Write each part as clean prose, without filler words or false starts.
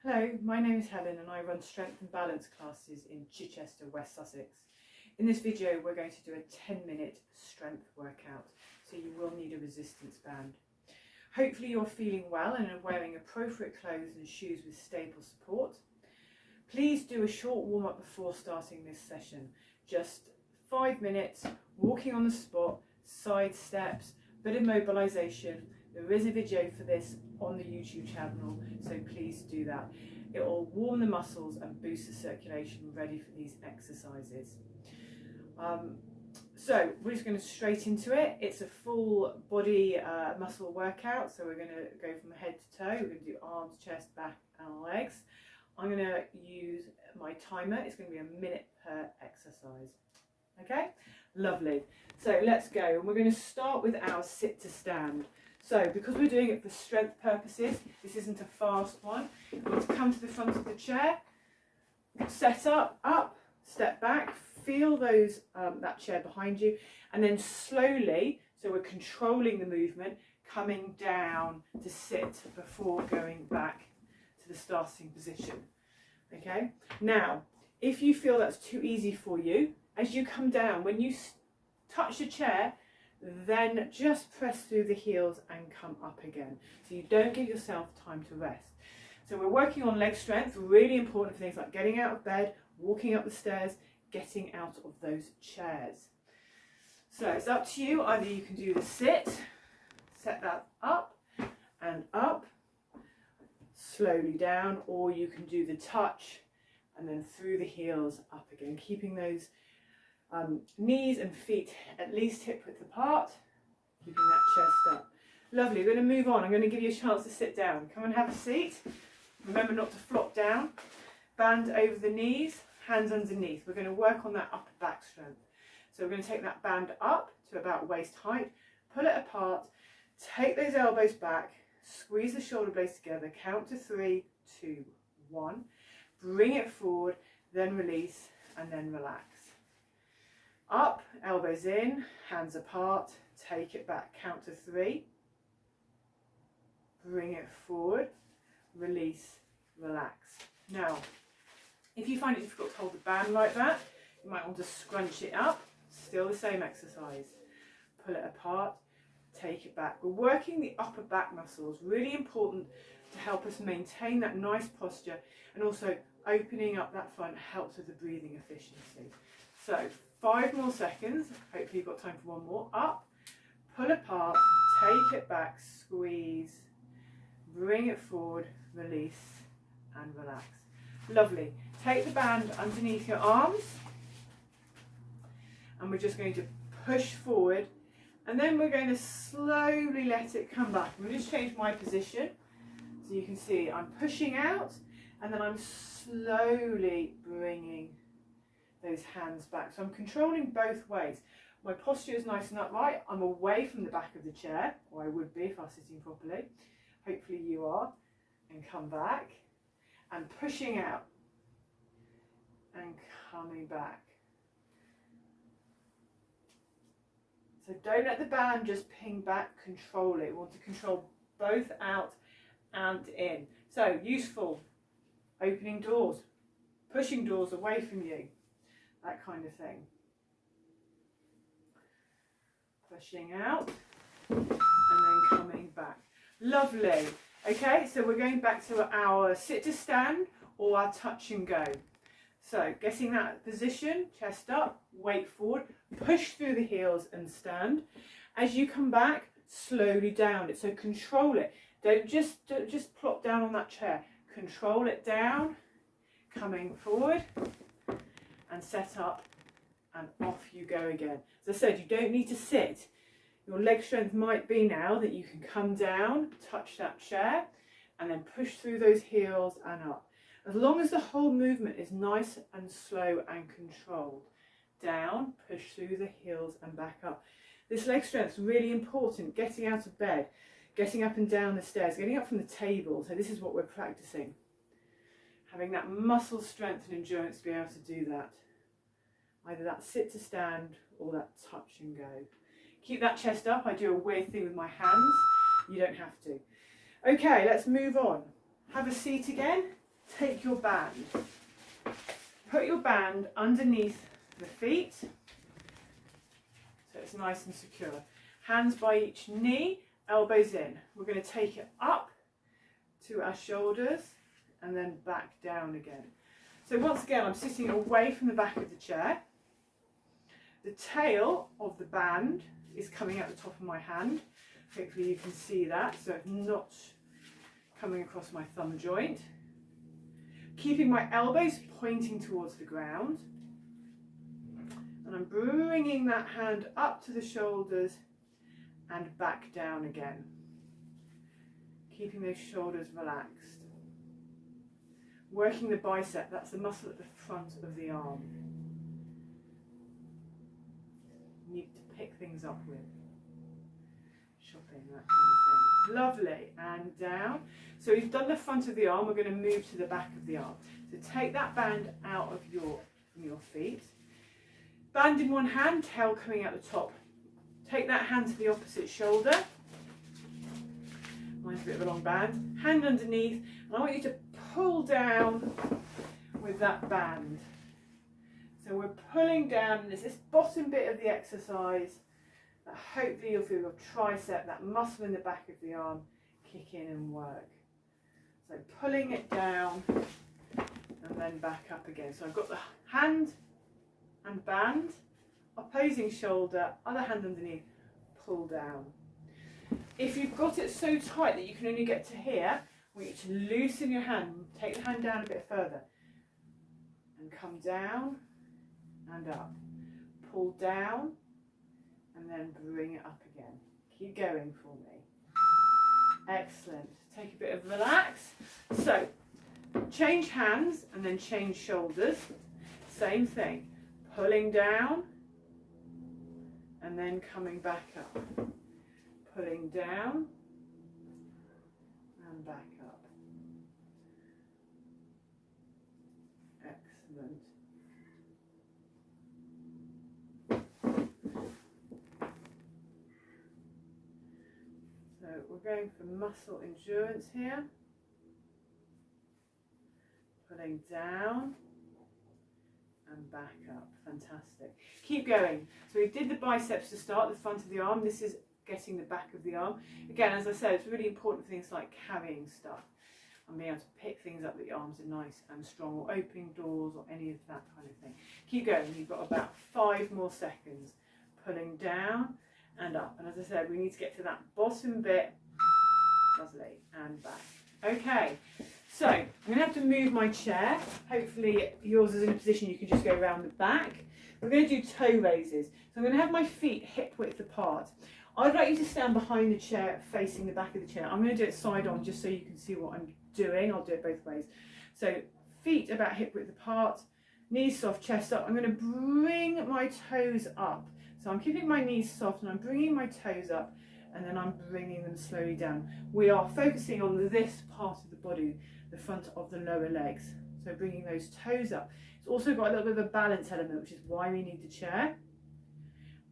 Hello, my name is Helen and I run strength and balance classes in Chichester, West Sussex. In this video we're going to do a 10-minute strength workout, so you will need a resistance band. Hopefully you're feeling well and are wearing appropriate clothes and shoes with stable support. Please do a short warm-up before starting this session. Just 5 minutes, walking on the spot, side steps, bit of mobilisation. There is a video for this on the YouTube channel, so please do that. It will warm the muscles and boost the circulation ready for these exercises. So we're just going to straight into it. It's a full body muscle workout, so we're going to go from head to toe. We're going to do arms, chest, back and legs. I'm going to use my timer. It's going to be a minute per exercise. Okay, lovely. So let's go, and we're going to start with our sit to stand. So because we're doing it for strength purposes, this isn't a fast one. You want to come to the front of the chair, set up, step back, feel those that chair behind you, and then slowly, so we're controlling the movement, coming down to sit before going back to the starting position. Okay, now if you feel that's too easy for you, as you come down, when you touch the chair, then just press through the heels and come up again, so you don't give yourself time to rest. So we're working on leg strength, really important for things like getting out of bed, walking up the stairs, getting out of those chairs. So it's up to you. Either you can do the sit, set that up and up, slowly down, or you can do the touch and then through the heels up again, keeping those knees and feet at least hip width apart, keeping that chest up. Lovely, we're going to move on. I'm going to give you a chance to sit down. Come and have a seat. Remember not to flop down. Band over the knees, hands underneath. We're going to work on that upper back strength. So we're going to take that band up to about waist height, pull it apart, take those elbows back, squeeze the shoulder blades together, count to 3, 2, 1, bring it forward, then release and then relax. Up, elbows in, hands apart, take it back, count to 3, bring it forward, release, relax. Now, if you find it difficult to hold the band like that, you might want to scrunch it up, still the same exercise. Pull it apart, take it back. We're working the upper back muscles, really important to help us maintain that nice posture, and also opening up that front helps with the breathing efficiency. So 5 more seconds, hopefully you've got time for one more. Up, pull apart, take it back, squeeze, bring it forward, release and relax. Lovely. Take the band underneath your arms and we're just going to push forward, and then we're going to slowly let it come back. I'm going to just change my position so you can see I'm pushing out and then I'm slowly bringing those hands back. So I'm controlling both ways. My posture is nice and upright. I'm away from the back of the chair, or I would be if I was sitting properly. Hopefully you are. And come back and pushing out and coming back. So don't let the band just ping back, control it. We want to control both out and in. So useful, opening doors, pushing doors away from you, that kind of thing. Pushing out and then coming back. Lovely. Okay, so we're going back to our sit to stand or our touch and go. So getting that position, chest up, weight forward, push through the heels and stand. As you come back, slowly down it. So control it. Don't just plop down on that chair. Control it down, coming forward and set up and off you go again. As I said, you don't need to sit. Your leg strength might be now that you can come down, touch that chair and then push through those heels and up. As long as the whole movement is nice and slow and controlled. Down, push through the heels and back up. This leg strength is really important. Getting out of bed, getting up and down the stairs, getting up from the table. So this is what we're practicing. Having that muscle strength and endurance to be able to do that. Either that sit to stand or that touch and go. Keep that chest up. I do a weird thing with my hands. You don't have to. Okay, let's move on. Have a seat again. take your band. Put your band underneath the feet so it's nice and secure. Hands by each knee, elbows in. We're going to take it up to our shoulders and then back down again. So once again, I'm sitting away from the back of the chair. The tail of the band is coming out the top of my hand. Hopefully you can see that, so it's not coming across my thumb joint. Keeping my elbows pointing towards the ground. And I'm bringing that hand up to the shoulders and back down again. Keeping those shoulders relaxed. Working the bicep, that's the muscle at the front of the arm. You need to pick things up with. Shopping, that kind of thing. Lovely, and down. So we've done the front of the arm, we're going to move to the back of the arm. So take that band out of from your feet. Band in one hand, tail coming out the top. Take that hand to the opposite shoulder. Mine's a bit of a long band. Hand underneath, and I want you to pull down with that band. So we're pulling down, and there's this bottom bit of the exercise that hopefully you'll feel your tricep, that muscle in the back of the arm, kick in and work. So pulling it down and then back up again. So I've got the hand and band, opposing shoulder, other hand underneath, pull down. If you've got it so tight that you can only get to here, we need to loosen your hand, take the hand down a bit further and come down and up. Pull down and then bring it up again. Keep going for me. Excellent. Take a bit of relax. So change hands and then change shoulders. Same thing. Pulling down and then coming back up. Pulling down and back up. Excellent. So we're going for muscle endurance here. Pulling down and back up. Fantastic. Keep going. So we did the biceps to start, the front of the arm. This is getting the back of the arm. Again, as I said, it's really important for things like carrying stuff and being able to pick things up that your arms are nice and strong, or opening doors or any of that kind of thing. Keep going. You've got about 5 more seconds. Pulling down and up. And as I said, we need to get to that bottom bit. Lovely. And back. Okay. So I'm going to have to move my chair. Hopefully yours is in a position you can just go around the back. We're going to do toe raises. So I'm going to have my feet hip width apart. I'd like you to stand behind the chair facing the back of the chair. I'm going to do it side on just so you can see what I'm doing. I'll do it both ways. So feet about hip width apart, knees soft, chest up. I'm going to bring my toes up. So I'm keeping my knees soft and I'm bringing my toes up and then I'm bringing them slowly down. We are focusing on this part of the body, the front of the lower legs. So bringing those toes up. It's also got a little bit of a balance element, which is why we need the chair.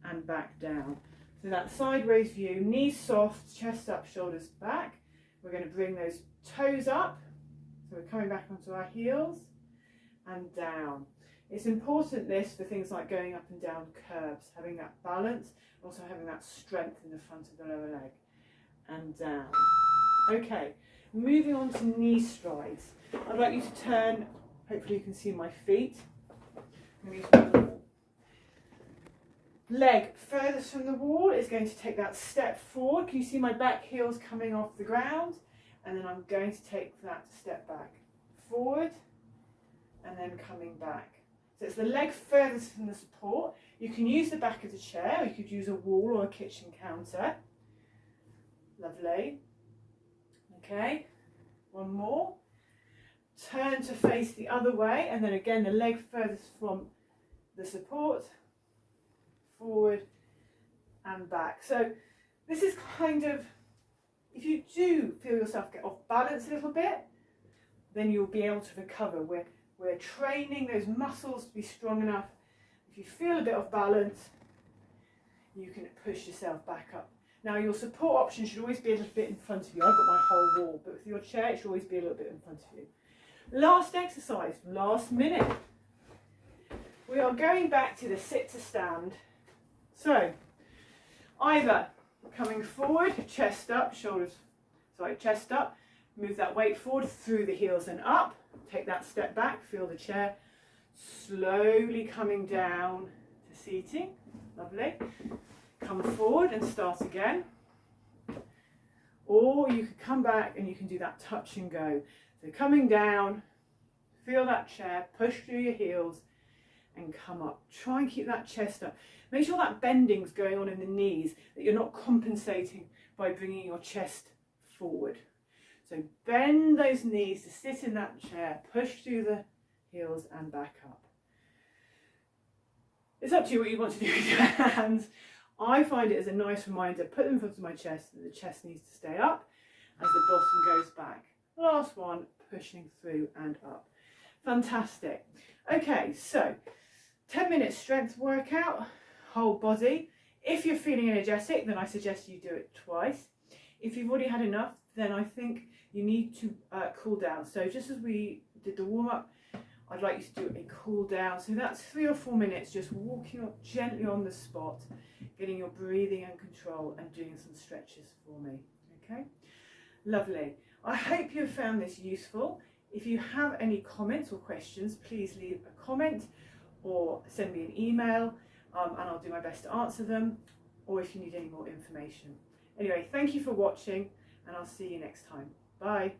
And back down. So that sideways view, knees soft, chest up, shoulders back. We're going to bring those toes up. So we're coming back onto our heels and down. It's important this for things like going up and down curbs, having that balance, also having that strength in the front of the lower leg. And down. Okay, moving on to knee strides. I'd like you to turn, hopefully you can see my feet. I'm going to use my leg furthest from the wall is going to take that step forward. Can you see my back heels coming off the ground? And then I'm going to take that step back forward and then coming back. So it's the leg furthest from the support. You can use the back of the chair, or you could use a wall or a kitchen counter. Lovely. Okay, one more. Turn to face the other way, and then again the leg furthest from the support. Forward and back. So this is kind of, if you do feel yourself get off balance a little bit, then you'll be able to recover. We're training those muscles to be strong enough. If you feel a bit off balance, you can push yourself back up. Now your support option should always be a little bit in front of you. I've got my whole wall, but with your chair it should always be a little bit in front of you. Last exercise, last minute. We are going back to the sit to stand. So, either coming forward, chest up, chest up, move that weight forward through the heels and up, take that step back, feel the chair, slowly coming down to seating, lovely. Come forward and start again. Or you could come back and you can do that touch and go. So coming down, feel that chair, push through your heels and come up. Try and keep that chest up. Make sure that bending's going on in the knees, that you're not compensating by bringing your chest forward. So bend those knees to sit in that chair, push through the heels and back up. It's up to you what you want to do with your hands. I find it as a nice reminder, put them in front of my chest, that the chest needs to stay up as the bottom goes back. Last one, pushing through and up. Fantastic. Okay, so 10-minute strength workout, whole body. If you're feeling energetic, then I suggest you do it twice. If you've already had enough, then I think you need to cool down. So just as we did the warm-up, I'd like you to do a cool down. So that's 3 or 4 minutes, just walking up gently on the spot, getting your breathing and control and doing some stretches for me. Okay, lovely. I hope you have found this useful. If you have any comments or questions, please leave a comment or send me an email and I'll do my best to answer them, or if you need any more information. Anyway, thank you for watching and I'll see you next time. Bye.